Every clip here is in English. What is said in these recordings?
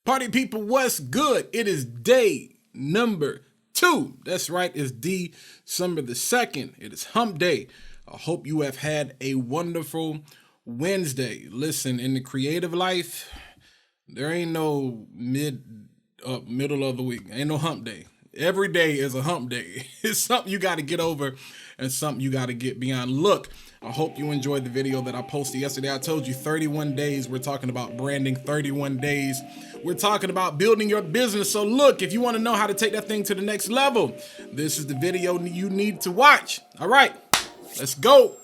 Party people, what's good? It is day number 2. That's right, it's December the 2nd. It is hump day. I hope you have had a wonderful Wednesday. Listen, in the creative life, there ain't no middle of the week. Ain't no hump day. Every day is a hump day. It's something you got to get over and something you got to get beyond. Look, I hope you enjoyed the video that I posted yesterday. I told you 31 days. We're talking about branding. 31 days. We're talking about building your business. So look, if you want to know how to take that thing to the next level, this is the video you need to watch. All right, let's go.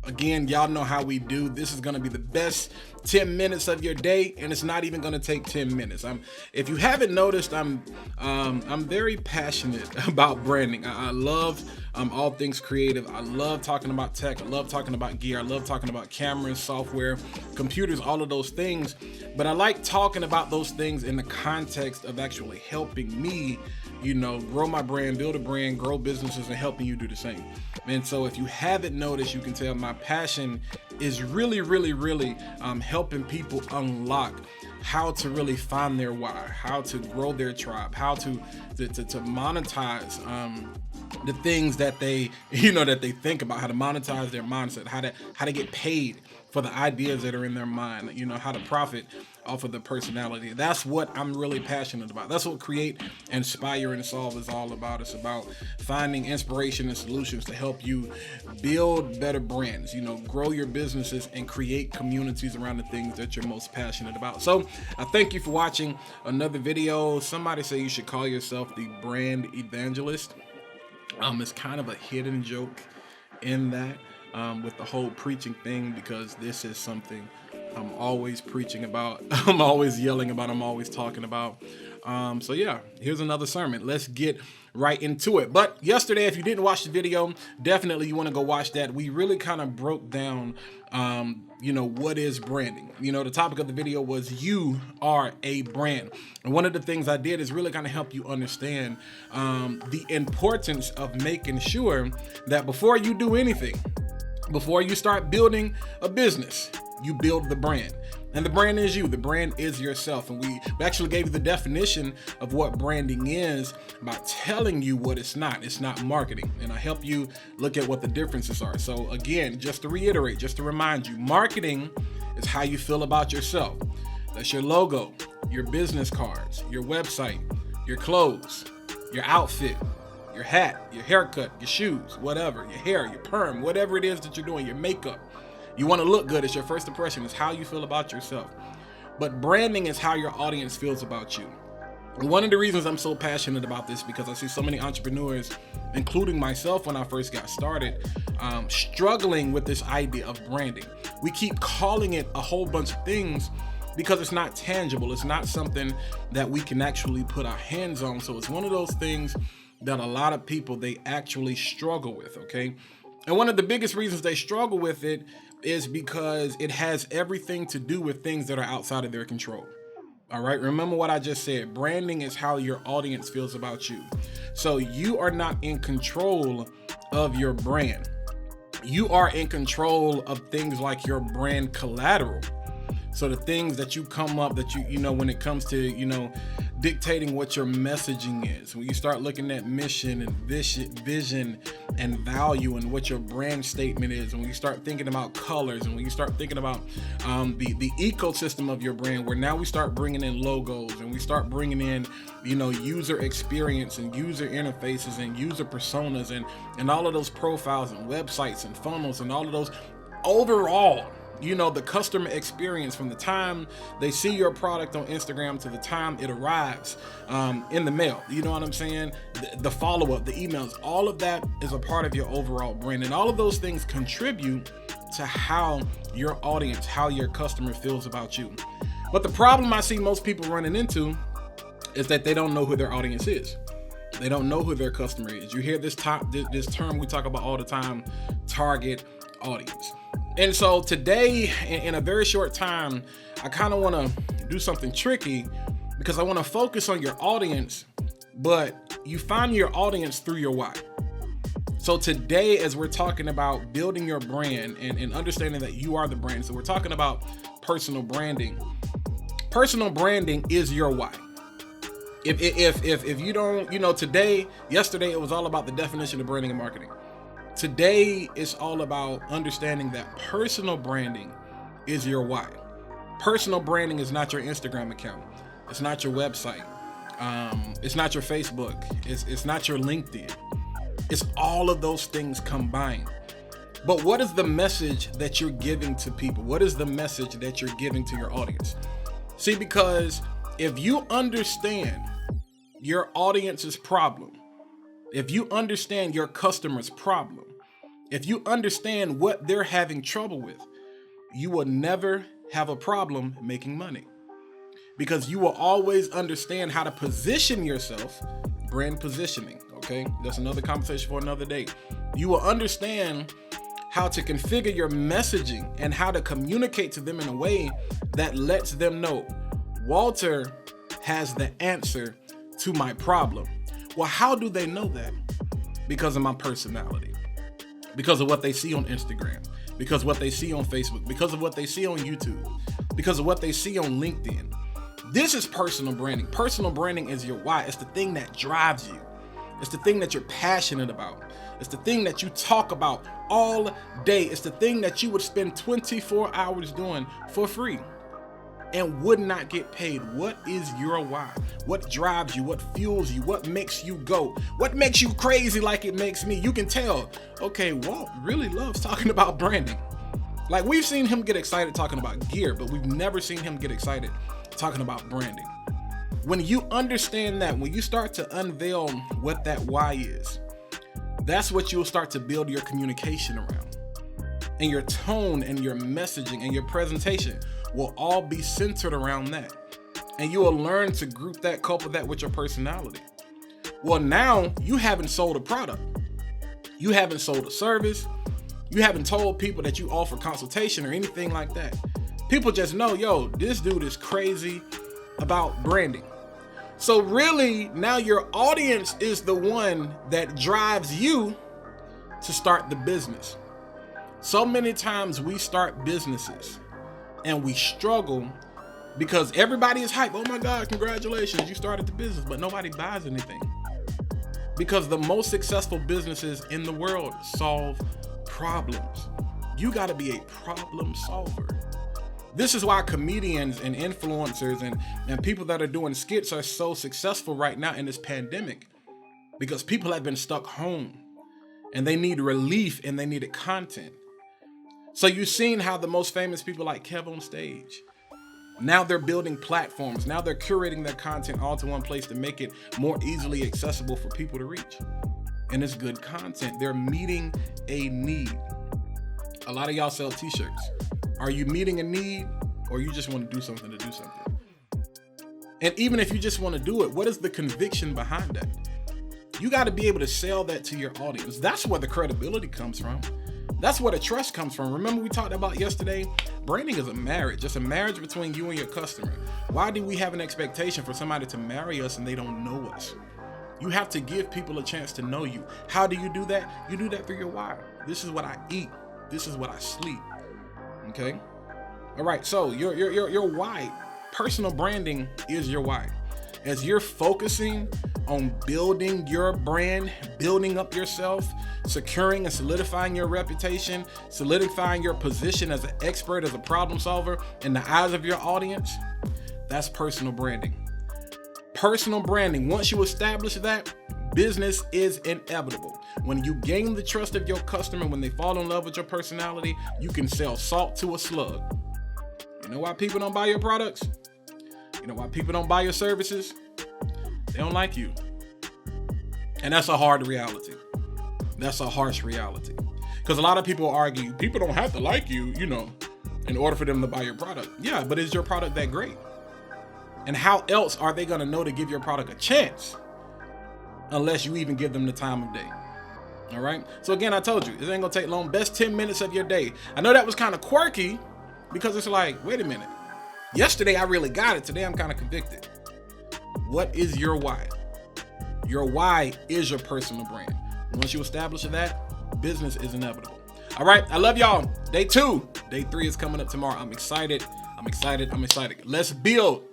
Again, y'all know how we do. This is going to be the best 10 minutes of your day, and it's not even going to take 10 minutes. If you haven't noticed, I'm very passionate about branding. I love all things creative. I love talking about tech. I love talking about gear. I love talking about cameras, software, computers, all of those things. But I like talking about those things in the context of actually helping me, grow my brand, build a brand, grow businesses, and helping you do the same. And so if you haven't noticed, you can tell my passion is really helping people unlock how to really find their why, how to grow their tribe, how to monetize the things that they think about, how to monetize their mindset, how to get paid for the ideas that are in their mind, how to profit off of the personality. That's what I'm really passionate about. That's what Create, Inspire, and Solve is all about. It's about finding inspiration and solutions to help you build better brands, grow your businesses and create communities around the things that you're most passionate about. So I thank you for watching another video. Somebody say you should call yourself the brand evangelist. It's kind of a hidden joke in that with the whole preaching thing, because this is something I'm always preaching about, I'm always yelling about, I'm always talking about. So yeah, here's another sermon. Let's get right into it. But yesterday, if you didn't watch the video, definitely you want to go watch that. We really kind of broke down, what is branding? The topic of the video was you are a brand. And one of the things I did is really kind of help you understand the importance of making sure that before you do anything, before you start building a business, you build the brand. And the brand is you. The brand is yourself. And we actually gave you the definition of what branding is by telling you what it's not. It's not marketing. And I help you look at what the differences are. So again, just to reiterate, just to remind you, marketing is how you feel about yourself. That's your logo, your business cards, your website, your clothes, your outfit, your hat, your haircut, your shoes, whatever, your hair, your perm, whatever it is that you're doing, your makeup. You want to look good. It's your first impression. It's how you feel about yourself. But branding is how your audience feels about you. And one of the reasons I'm so passionate about this, because I see so many entrepreneurs, including myself when I first got started, struggling with this idea of branding. We keep calling it a whole bunch of things because it's not tangible. It's not something that we can actually put our hands on. So it's one of those things that a lot of people, they actually struggle with, okay? And one of the biggest reasons they struggle with it is because it has everything to do with things that are outside of their control. All right, remember what I just said. Branding is how your audience feels about you. So you are not in control of your brand. You are in control of things like your brand collateral. So the things that you come up that when it comes to, dictating what your messaging is, when you start looking at mission and vision and value and what your brand statement is, and when you start thinking about colors, and when you start thinking about the ecosystem of your brand, where now we start bringing in logos and we start bringing in, user experience and user interfaces and user personas and all of those profiles and websites and funnels and all of those overall, the customer experience from the time they see your product on Instagram to the time it arrives in the mail. You know what I'm saying? The follow-up, the emails, all of that is a part of your overall brand. And all of those things contribute to how your audience, how your customer feels about you. But the problem I see most people running into is that they don't know who their audience is. They don't know who their customer is. You hear this term we talk about all the time, target audience. And so today, in a very short time, I kind of want to do something tricky, because I want to focus on your audience, but you find your audience through your why. So today, as we're talking about building your brand and understanding that you are the brand, so we're talking about personal branding. Personal branding is your why. If you don't, yesterday it was all about the definition of branding and marketing. Today it's all about understanding that personal branding is your why. Personal branding is not your Instagram account. It's not your website. It's not your Facebook. It's not your LinkedIn. It's all of those things combined. But what is the message that you're giving to people? What is the message that you're giving to your audience? See, because if you understand your audience's problem, if you understand your customer's problem, if you understand what they're having trouble with, you will never have a problem making money, because you will always understand how to position yourself. Brand positioning, okay? That's another conversation for another day. You will understand how to configure your messaging and how to communicate to them in a way that lets them know Walter has the answer to my problem. Well, how do they know that? Because of my personality, because of what they see on Instagram, because of what they see on Facebook, because of what they see on YouTube, because of what they see on LinkedIn. This is personal branding. Personal branding is your why. It's the thing that drives you. It's the thing that you're passionate about. It's the thing that you talk about all day. It's the thing that you would spend 24 hours doing for free and would not get paid. What is your why? What drives you? What fuels you? What makes you go? What makes you crazy like it makes me? You can tell, okay, Walt really loves talking about branding. Like, we've seen him get excited talking about gear, but we've never seen him get excited talking about branding. When you understand that, when you start to unveil what that why is, that's what you'll start to build your communication around. And your tone and your messaging and your presentation will all be centered around that. And you will learn to group that, couple that with your personality. Well, now you haven't sold a product. You haven't sold a service. You haven't told people that you offer consultation or anything like that. People just know, yo, this dude is crazy about branding. So really, now your audience is the one that drives you to start the business. So many times we start businesses and we struggle because everybody is hyped. Oh my God, congratulations, you started the business, but nobody buys anything. Because the most successful businesses in the world solve problems. You got to be a problem solver. This is why comedians and influencers and people that are doing skits are so successful right now in this pandemic, because people have been stuck home and they need relief and they needed content. So you've seen how the most famous people like Kev on stage, now they're building platforms. Now they're curating their content all to one place to make it more easily accessible for people to reach. And it's good content. They're meeting a need. A lot of y'all sell t-shirts. Are you meeting a need, or you just want to do something to do something? And even if you just want to do it, what is the conviction behind that? You got to be able to sell that to your audience. That's where the credibility comes from. That's where the trust comes from. Remember we talked about yesterday, branding is a marriage. It's a marriage between you and your customer. Why do we have an expectation for somebody to marry us and they don't know us? You have to give people a chance to know you. How do you do that? You do that through your why. This is what I eat. This is what I sleep. Okay? All right, so your why. Personal branding is your why. As you're focusing on building your brand, building up yourself, securing and solidifying your reputation, solidifying your position as an expert, as a problem solver in the eyes of your audience, that's personal branding. Personal branding, once you establish that, business is inevitable. When you gain the trust of your customer, when they fall in love with your personality, you can sell salt to a slug. You know why people don't buy your products? You know why people don't buy your services? They don't like you. And that's a hard reality. That's a harsh reality. Because a lot of people argue, people don't have to like you, in order for them to buy your product. Yeah, but is your product that great? And how else are they gonna know to give your product a chance unless you even give them the time of day? All right. So again, I told you, it ain't gonna take long. Best 10 minutes of your day. I know that was kind of quirky because it's like, wait a minute. Yesterday, I really got it. Today, I'm kind of convicted. What is your why? Your why is your personal brand. Once you establish that, business is inevitable. All right, I love y'all. Day 2, day 3 is coming up tomorrow. I'm excited. Let's build.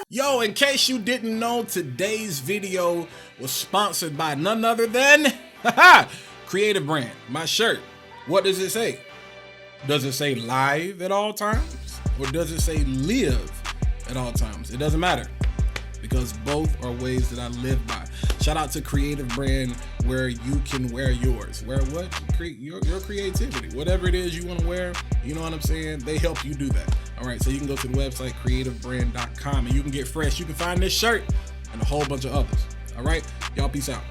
Yo, in case you didn't know, today's video was sponsored by none other than Creative Brand, my shirt. What does it say? Does it say live at all times? Or does it say live at all times? It doesn't matter, because both are ways that I live by. Shout out to Creative Brand, where you can wear yours. Wear what? Your creativity. Whatever it is you want to wear, you know what I'm saying? They help you do that. All right, so you can go to the website, creativebrand.com, and you can get fresh. You can find this shirt and a whole bunch of others. All right, y'all, peace out.